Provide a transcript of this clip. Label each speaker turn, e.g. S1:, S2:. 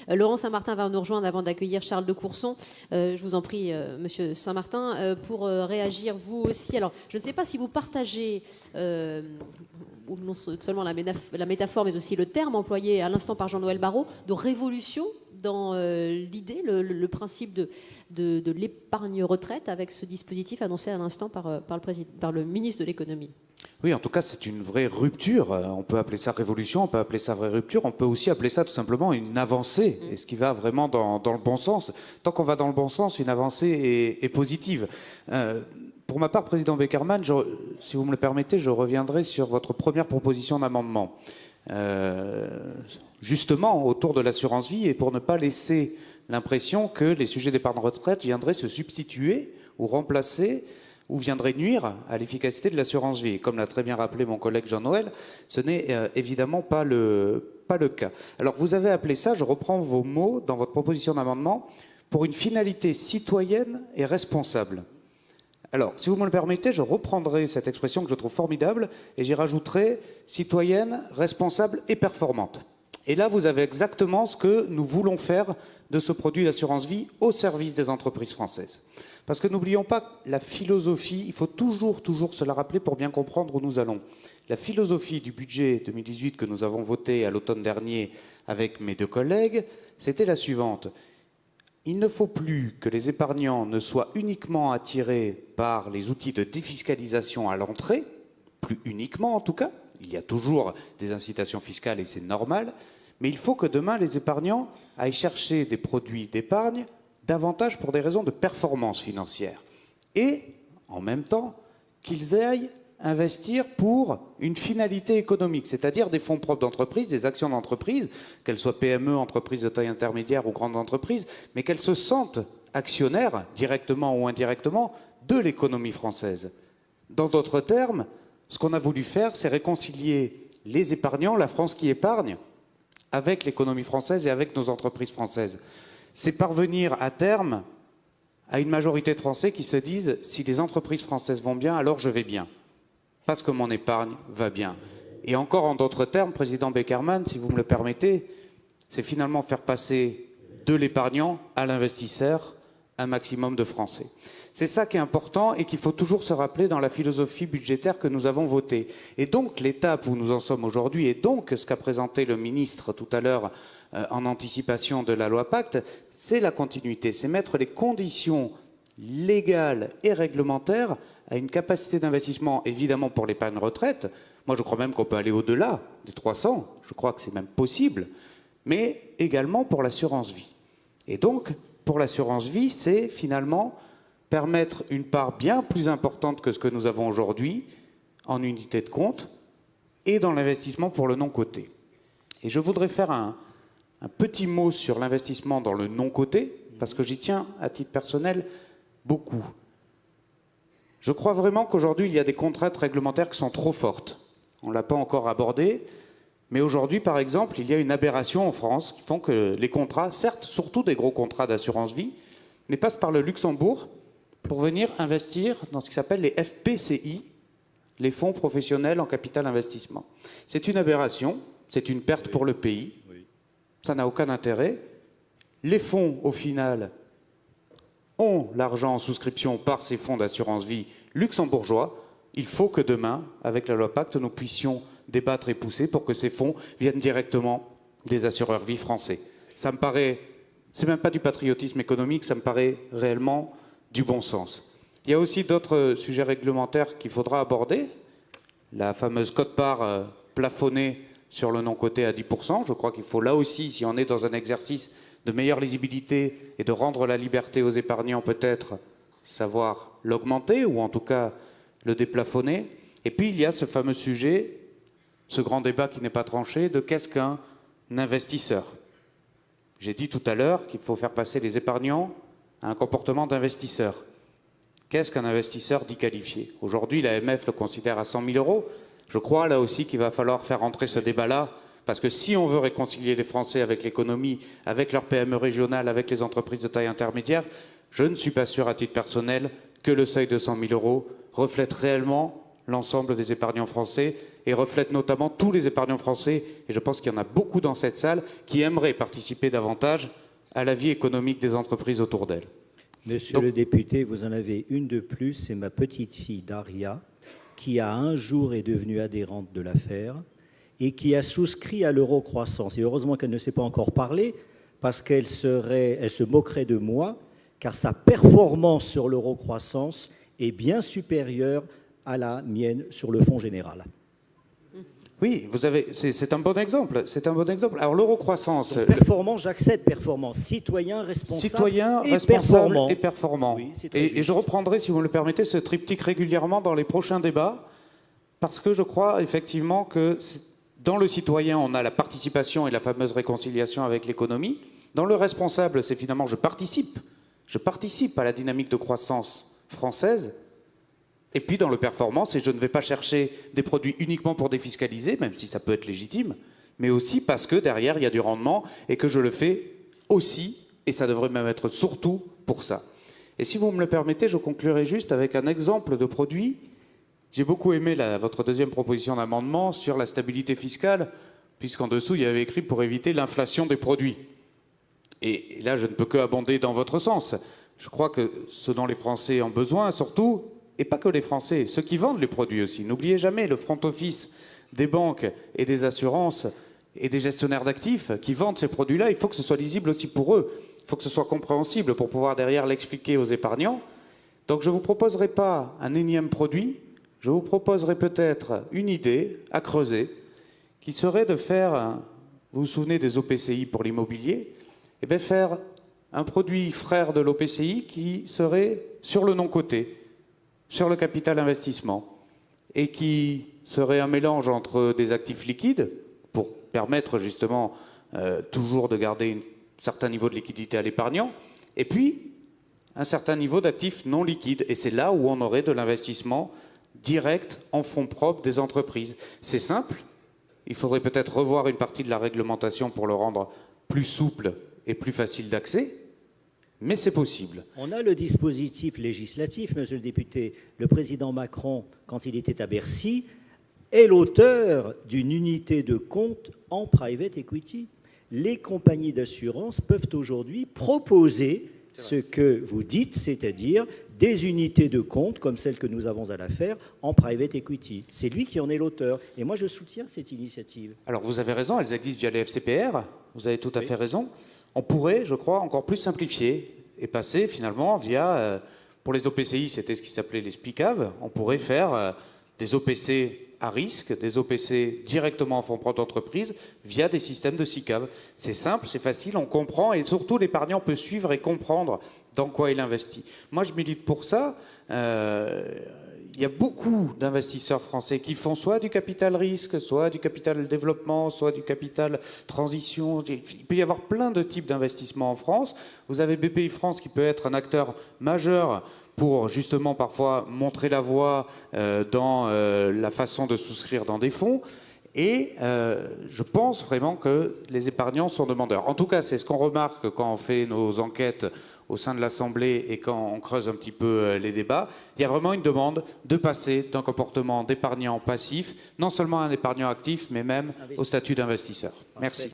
S1: Laurent Saint-Martin va nous rejoindre avant d'accueillir Charles de Courson. Je vous en prie, Monsieur Saint-Martin, pour réagir vous aussi. Alors, je ne sais pas si vous partagez non seulement la métaphore, mais aussi le terme employé à l'instant par Jean-Noël Barrot de révolution dans l'idée, le principe de l'épargne retraite avec ce dispositif annoncé à l'instant par le ministre de l'économie.
S2: Oui, en tout cas, c'est une vraie rupture. On peut appeler ça révolution, on peut appeler ça vraie rupture, on peut aussi appeler ça tout simplement une avancée, et ce qui va vraiment dans le bon sens. Tant qu'on va dans le bon sens, une avancée est positive. Pour ma part, Président Beckerman, si vous me le permettez, je reviendrai sur votre première proposition d'amendement. Justement, autour de l'assurance vie, et pour ne pas laisser l'impression que les sujets d'épargne retraite viendraient se substituer ou remplacer ou viendrait nuire à l'efficacité de l'assurance vie. Comme l'a très bien rappelé mon collègue Jean-Noël, ce n'est évidemment pas le cas. Alors vous avez appelé ça, je reprends vos mots dans votre proposition d'amendement, pour une finalité citoyenne et responsable. Alors, si vous me le permettez, je reprendrai cette expression que je trouve formidable et j'y rajouterai citoyenne, responsable et performante. Et là, vous avez exactement ce que nous voulons faire de ce produit d'assurance vie au service des entreprises françaises. Parce que n'oublions pas la philosophie, il faut toujours se la rappeler pour bien comprendre où nous allons. La philosophie du budget 2018 que nous avons voté à l'automne dernier avec mes deux collègues, c'était la suivante. Il ne faut plus que les épargnants ne soient uniquement attirés par les outils de défiscalisation à l'entrée, plus uniquement en tout cas, il y a toujours des incitations fiscales et c'est normal, mais il faut que demain les épargnants aillent chercher des produits d'épargne davantage pour des raisons de performance financière. Et, en même temps, qu'ils aillent investir pour une finalité économique, c'est-à-dire des fonds propres d'entreprise, des actions d'entreprise, qu'elles soient PME, entreprises de taille intermédiaire ou grandes entreprises, mais qu'elles se sentent actionnaires, directement ou indirectement, de l'économie française. Dans d'autres termes, ce qu'on a voulu faire, c'est réconcilier les épargnants, la France qui épargne, avec l'économie française et avec nos entreprises françaises. C'est parvenir à terme à une majorité de Français qui se disent « si les entreprises françaises vont bien, alors je vais bien, parce que mon épargne va bien ». Et encore en d'autres termes, Président Beckerman, si vous me le permettez, c'est finalement faire passer de l'épargnant à l'investisseur un maximum de Français. C'est ça qui est important et qu'il faut toujours se rappeler dans la philosophie budgétaire que nous avons votée. Et donc l'étape où nous en sommes aujourd'hui, et donc ce qu'a présenté le ministre tout à l'heure en anticipation de la loi Pacte, c'est la continuité, c'est mettre les conditions légales et réglementaires à une capacité d'investissement, évidemment pour l'épargne retraite. Moi je crois même qu'on peut aller au-delà des 300, je crois que c'est même possible, mais également pour l'assurance vie. Et donc, pour l'assurance vie, c'est finalement permettre une part bien plus importante que ce que nous avons aujourd'hui en unité de compte et dans l'investissement pour le non-coté. Et je voudrais faire un petit mot sur l'investissement dans le non-coté, parce que j'y tiens, à titre personnel, beaucoup. Je crois vraiment qu'aujourd'hui, il y a des contraintes réglementaires qui sont trop fortes. On ne l'a pas encore abordé, mais aujourd'hui, par exemple, il y a une aberration en France qui font que les contrats, certes, surtout des gros contrats d'assurance vie, mais passent par le Luxembourg pour venir investir dans ce qui s'appelle les FPCI, les fonds professionnels en capital investissement. C'est une aberration, c'est une perte pour le pays, ça n'a aucun intérêt. Les fonds, au final, ont l'argent en souscription par ces fonds d'assurance vie luxembourgeois. Il faut que demain, avec la loi Pacte, nous puissions débattre et pousser pour que ces fonds viennent directement des assureurs vie français. Ça me paraît, c'est même pas du patriotisme économique, ça me paraît réellement du bon sens. Il y a aussi d'autres sujets réglementaires qu'il faudra aborder. La fameuse quote-part plafonnée sur le non-coté à 10%. Je crois qu'il faut là aussi, si on est dans un exercice de meilleure lisibilité et de rendre la liberté aux épargnants peut-être, savoir l'augmenter ou en tout cas le déplafonner. Et puis il y a ce fameux sujet, ce grand débat qui n'est pas tranché, de qu'est-ce qu'un investisseur. J'ai dit tout à l'heure qu'il faut faire passer les épargnants à un comportement d'investisseur. Qu'est-ce qu'un investisseur dit qualifié? Aujourd'hui, l'AMF le considère à 100 000 euros. Je crois là aussi qu'il va falloir faire entrer ce débat-là, parce que si on veut réconcilier les Français avec l'économie, avec leurs PME régionales, avec les entreprises de taille intermédiaire, je ne suis pas sûr à titre personnel que le seuil de 100 000 euros reflète réellement l'ensemble des épargnants français et reflète notamment tous les épargnants français, et je pense qu'il y en a beaucoup dans cette salle, qui aimeraient participer davantage à la vie économique des entreprises autour d'elles.
S3: Monsieur le député, vous en avez une de plus, c'est ma petite-fille Daria, qui a un jour est devenue adhérente de l'affaire et qui a souscrit à l'euro-croissance. Et heureusement qu'elle ne sait pas encore parler, parce qu'elle se moquerait de moi, car sa performance sur l'euro-croissance est bien supérieure à la mienne sur le fonds général.
S2: Oui, c'est un bon exemple. C'est un bon exemple. Alors l'euro-croissance,
S3: performance, j'accède performance, citoyen, responsable,
S2: et performant.
S3: Oui,
S2: et je reprendrai, si vous me le permettez, ce triptyque régulièrement dans les prochains débats, parce que je crois effectivement que dans le citoyen, on a la participation et la fameuse réconciliation avec l'économie. Dans le responsable, c'est finalement je participe à la dynamique de croissance française. Et puis dans le performance, et je ne vais pas chercher des produits uniquement pour défiscaliser, même si ça peut être légitime, mais aussi parce que derrière, il y a du rendement et que je le fais aussi, et ça devrait même être surtout pour ça. Et si vous me le permettez, je conclurai juste avec un exemple de produit. J'ai beaucoup aimé votre deuxième proposition d'amendement sur la stabilité fiscale, puisqu'en dessous, il y avait écrit pour éviter l'inflation des produits. Et là, je ne peux que abonder dans votre sens. Je crois que ce dont les Français ont besoin, surtout, et pas que les Français, ceux qui vendent les produits aussi. N'oubliez jamais le front office des banques et des assurances et des gestionnaires d'actifs qui vendent ces produits-là. Il faut que ce soit lisible aussi pour eux. Il faut que ce soit compréhensible pour pouvoir derrière l'expliquer aux épargnants. Donc je ne vous proposerai pas un énième produit, je vous proposerai peut-être une idée à creuser qui serait de faire, vous vous souvenez des OPCI pour l'immobilier, et bien faire un produit frère de l'OPCI qui serait sur le non-coté, sur le capital investissement, et qui serait un mélange entre des actifs liquides, pour permettre justement toujours de garder un certain niveau de liquidité à l'épargnant, et puis un certain niveau d'actifs non liquides. Et c'est là où on aurait de l'investissement direct en fonds propres des entreprises. C'est simple, il faudrait peut-être revoir une partie de la réglementation pour le rendre plus souple et plus facile d'accès, mais c'est possible.
S3: On a le dispositif législatif, monsieur le député. Le président Macron, quand il était à Bercy, est l'auteur d'une unité de compte en private equity. Les compagnies d'assurance peuvent aujourd'hui proposer ce que vous dites, c'est-à-dire des unités de compte comme celles que nous avons à l'affaire en private equity. C'est lui qui en est l'auteur. Et moi, je soutiens cette initiative.
S2: Alors, vous avez raison, elles existent via les FCPR. Vous avez tout à fait raison. On pourrait, je crois, encore plus simplifier et passer finalement via, pour les OPCI, c'était ce qui s'appelait les SPICAV, on pourrait faire des OPC à risque, des OPC directement en fonds propres d'entreprise via des systèmes de SICAV. C'est simple, c'est facile, on comprend et surtout l'épargnant peut suivre et comprendre dans quoi il investit. Moi, je milite pour ça. Il y a beaucoup d'investisseurs français qui font soit du capital risque, soit du capital développement, soit du capital transition. Il peut y avoir plein de types d'investissements en France. Vous avez BPI France qui peut être un acteur majeur pour justement parfois montrer la voie dans la façon de souscrire dans des fonds. Et je pense vraiment que les épargnants sont demandeurs. En tout cas, c'est ce qu'on remarque quand on fait nos enquêtes au sein de l'Assemblée et quand on creuse un petit peu les débats. Il y a vraiment une demande de passer d'un comportement d'épargnant passif, non seulement à un épargnant actif, mais même au statut d'investisseur. Merci.